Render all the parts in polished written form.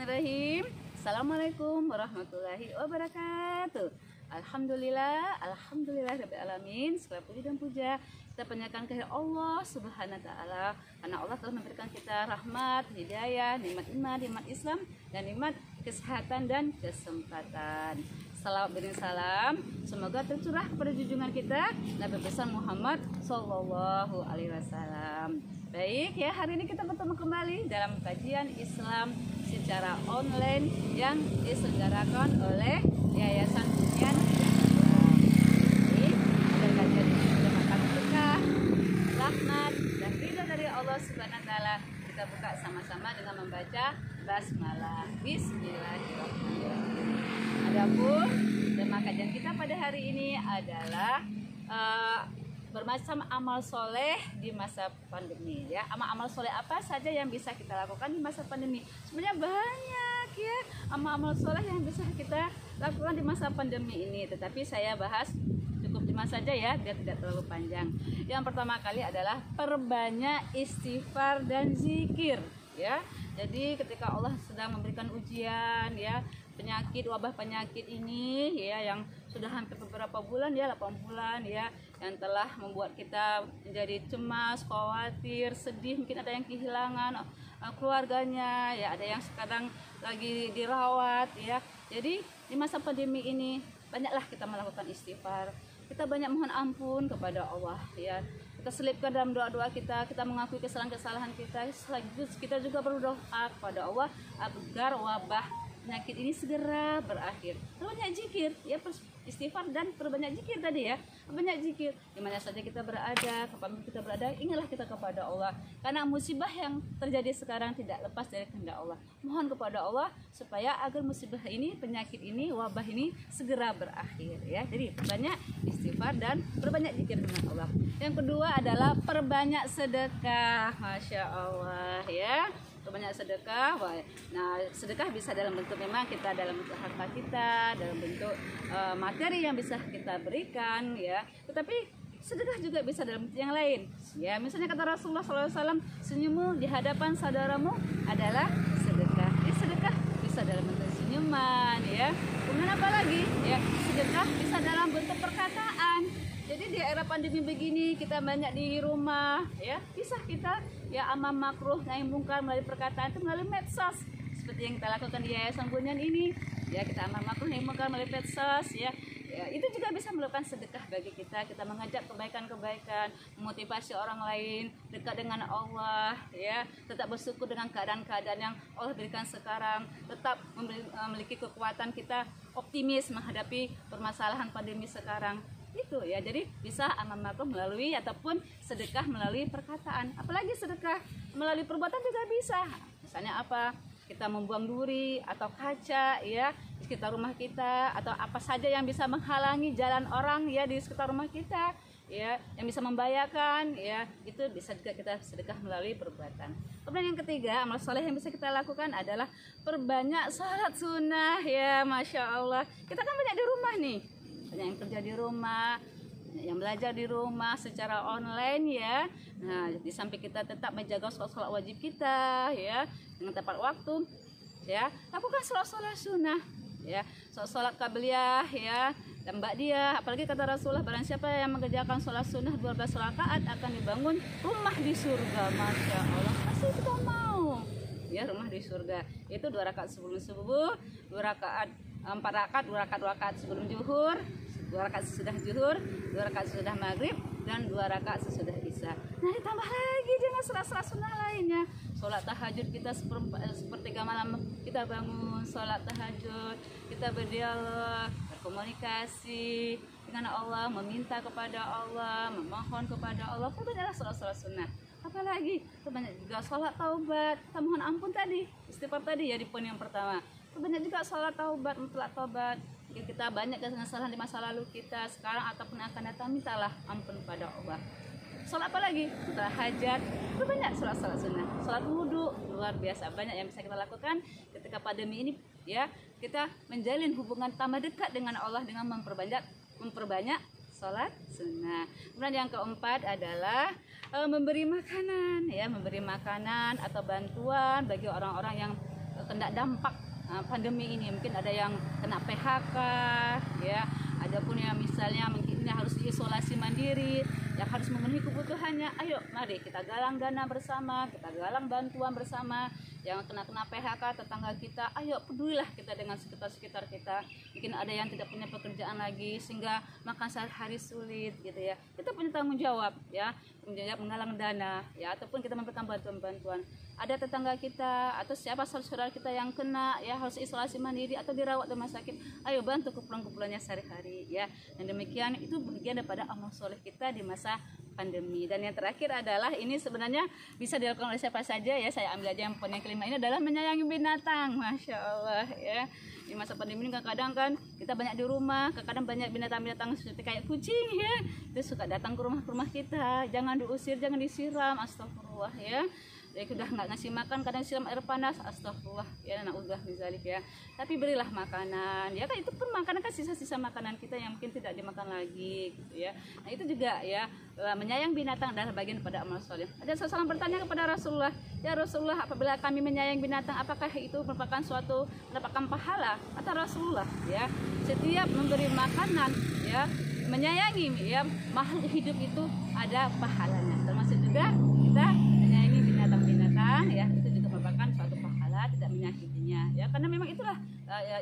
Bismillahirrahmanirrahim. Assalamualaikum warahmatullahi wabarakatuh. Alhamdulillah rabbil alamin. Segala puji dan puja kita panjatkan kepada Allah Subhanahu wa taala, karena Allah telah memberikan kita rahmat, hidayah, nikmat iman, nikmat Islam, dan nikmat kesehatan dan kesempatan. Salam beri salam, semoga tercurah pada junjungan kita Nabi besar Muhammad Sallallahu Alaihi Wasallam. Baik ya, hari ini kita bertemu kembali dalam kajian Islam secara online yang diselenggarakan oleh Yayasan Bunyan Islam. Jadi, agar kajian ini mendapatkan berkah, rahmat, dan ridho dari Allah Subhanahu Wa Taala, kita buka sama-sama dengan membaca basmalah. Bismillahirrahmanirrahim. Adapun tema kajian kita pada hari ini adalah bermacam amal soleh di masa pandemi ya. Amal soleh apa saja yang bisa kita lakukan di masa pandemi? Sebenarnya banyak ya amal soleh yang bisa kita lakukan di masa pandemi ini, tetapi saya bahas cukup 5 saja ya biar tidak terlalu panjang. Yang pertama kali adalah perbanyak istighfar dan zikir ya. Jadi ketika Allah sedang memberikan ujian ya, wabah penyakit ini ya, yang sudah hampir beberapa bulan ya, 8 bulan ya, yang telah membuat kita menjadi cemas, khawatir, sedih, mungkin ada yang kehilangan keluarganya ya, ada yang sekarang lagi dirawat ya. Jadi di masa pandemi ini banyaklah kita melakukan istighfar, kita banyak mohon ampun kepada Allah ya. Kita selipkan dalam doa-doa kita mengakui kesalahan-kesalahan kita, sekaligus kita juga berdoa kepada Allah agar wabah penyakit ini segera berakhir. Perbanyak zikir ya, istighfar dan perbanyak zikir tadi ya. Banyak zikir dimana saja kita berada, kapan kita berada, ingatlah kita kepada Allah, karena musibah yang terjadi sekarang tidak lepas dari kehendak Allah. Mohon kepada Allah supaya agar musibah ini, penyakit ini, wabah ini segera berakhir ya. Jadi perbanyak istighfar dan perbanyak zikir dengan Allah. Yang kedua adalah perbanyak sedekah. Masya Allah ya, perbanyak sedekah. Nah, sedekah bisa dalam bentuk, memang kita dalam bentuk harta kita, dalam bentuk materi yang bisa kita berikan ya, tetapi sedekah juga bisa dalam bentuk yang lain ya. Misalnya kata Rasulullah SAW, senyummu di hadapan saudaramu adalah sedekah. Jadi sedekah bisa dalam bentuk senyuman ya. Kemudian apa lagi ya, sedekah bisa dalam bentuk perkataan. Jadi di era pandemi begini kita banyak di rumah ya, bisa kita ya amal makruh nahi mungkar melalui perkataan itu melalui medsos, seperti yang kita lakukan di Yayasan Bunyan ini ya. Kita amal makruh nahi mungkar melalui medsos ya. Ya, itu juga bisa melakukan sedekah bagi kita mengajak kebaikan-kebaikan, memotivasi orang lain dekat dengan Allah ya, tetap bersyukur dengan keadaan-keadaan yang Allah berikan sekarang, tetap memiliki kekuatan kita optimis menghadapi permasalahan pandemi sekarang itu ya. Jadi bisa amal makruh melalui ataupun sedekah melalui perkataan, apalagi sedekah melalui perbuatan juga bisa. Misalnya apa, kita membuang duri atau kaca ya di sekitar rumah kita, atau apa saja yang bisa menghalangi jalan orang ya di sekitar rumah kita ya, yang bisa membahayakan ya, itu bisa juga kita sedekah melalui perbuatan. Kemudian yang ketiga, amal soleh yang bisa kita lakukan adalah perbanyak salat sunnah ya. Masya Allah, kita kan banyak di rumah nih, banyak yang kerja di rumah, yang belajar di rumah secara online ya. Nah, di samping kita tetap menjaga sholat wajib kita ya dengan tepat waktu ya, lakukan sholat sunnah ya, sholat qabliyah ya dan ba'diyah. Apalagi kata Rasulullah, barang siapa yang mengerjakan sholat sunnah 12 rakaat akan dibangun rumah di surga. Masya Allah, pasti kita mau ya rumah di surga. Itu 2 rakaat sebelum subuh, 2 rakaat 4 rakaat, 2 rakaat sebelum zuhur, 2 rakaat sesudah zuhur, 2 rakaat sesudah maghrib, dan 2 rakaat sesudah isya. Nah, ditambah lagi dengan sholat sunnah lainnya. Sholat tahajud kita sepertiga malam kita bangun, sholat tahajud, kita berdialog, berkomunikasi dengan Allah, meminta kepada Allah, memohon kepada Allah. Itu adalah sholat sunnah. Apalagi banyak juga sholat taubat, kita mohon ampun tadi, istighfar tadi ya di poin yang pertama. Banyak juga sholat taubat, mutlak taubat. Jika kita banyak kesalahan di masa lalu kita sekarang ataupun akan datang, mintalah ampun kepada Allah. Sholat apa lagi? Setelah hajat, itu banyak sholat sunnah. Sholat wudhu, luar biasa banyak yang bisa kita lakukan ketika pandemi ini ya. Kita menjalin hubungan tambah dekat dengan Allah dengan memperbanyak sholat sunnah. Kemudian yang keempat adalah memberi makanan ya, memberi makanan atau bantuan bagi orang-orang yang kena dampak pandemi ini. Mungkin ada yang kena PHK ya, ada pun yang misalnya mungkin harus diisolasi mandiri, yang harus memenuhi kebutuhannya. Ayo mari kita galang dana bersama, kita galang bantuan bersama. Yang kena PHK tetangga kita, ayo pedulilah kita dengan sekitar kita. Mungkin ada yang tidak punya pekerjaan lagi sehingga makan sehari-hari sulit gitu ya. Kita punya tanggung jawab ya, menggalang dana ya, ataupun kita memberikan bantuan-bantuan. Ada tetangga kita atau siapa saudara kita yang kena ya, harus isolasi mandiri atau dirawat di rumah sakit, ayo bantu keperluan-keperluannya sehari-hari ya. Dan demikian itu bagian daripada amal soleh kita di masa pandemi. Dan yang terakhir adalah ini sebenarnya bisa dilakukan oleh siapa saja ya. Saya ambil aja yang poin yang kelima, ini adalah menyayangi binatang. Masya Allah ya. Di masa pandemi ini kadang-kadang kan kita banyak di rumah, kadang banyak binatang-binatang seperti kayak kucing ya, itu suka datang ke rumah kita. Jangan diusir, jangan disiram, astagfirullah ya. Jadi udah nggak ngasih makan, kadang siram air panas, astagfirullah ya, naudzubillah min dzalik ya. Tapi berilah makanan ya, kan itu pun makanan kan sisa-sisa makanan kita yang mungkin tidak dimakan lagi gitu ya. Nah itu juga ya, menyayang binatang adalah bagian pada amal soleh. Ada seseorang bertanya kepada Rasulullah, ya Rasulullah, apabila kami menyayang binatang, apakah itu merupakan suatu mendapatkan pahala? Kata Rasulullah ya, setiap memberi makanan ya, menyayangi ya makhluk hidup itu ada pahalanya, termasuk juga kita menyayangi binatang-binatang ya, itu juga merupakan suatu pahala, tidak menyakitinya ya, karena memang itulah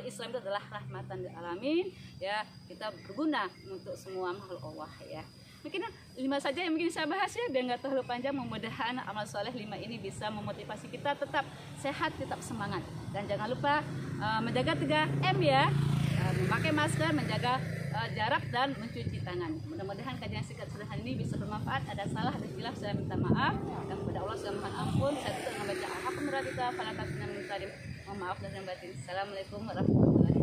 Islam itu adalah rahmatan lil alamin ya, kita berguna untuk semua makhluk Allah ya. Mungkin 5 saja yang mungkin saya bahas ya, biar nggak terlalu panjang. Mudah-mudahan amal soleh 5 ini bisa memotivasi kita tetap sehat, tetap semangat, dan jangan lupa menjaga 3M ya, memakai masker, menjaga jarak, dan mencuci tangan. Mudah-mudahan kajian singkat sederhana ini bisa bermanfaat. Ada salah, ada khilaf, saya minta maaf, dan kepada Allah saya mohon ampun. Saya tutup membaca alhamdulillah kita fala tasna min tarim. Mohon maaf dan batin. Assalamualaikum warahmatullahi wabarakatuh.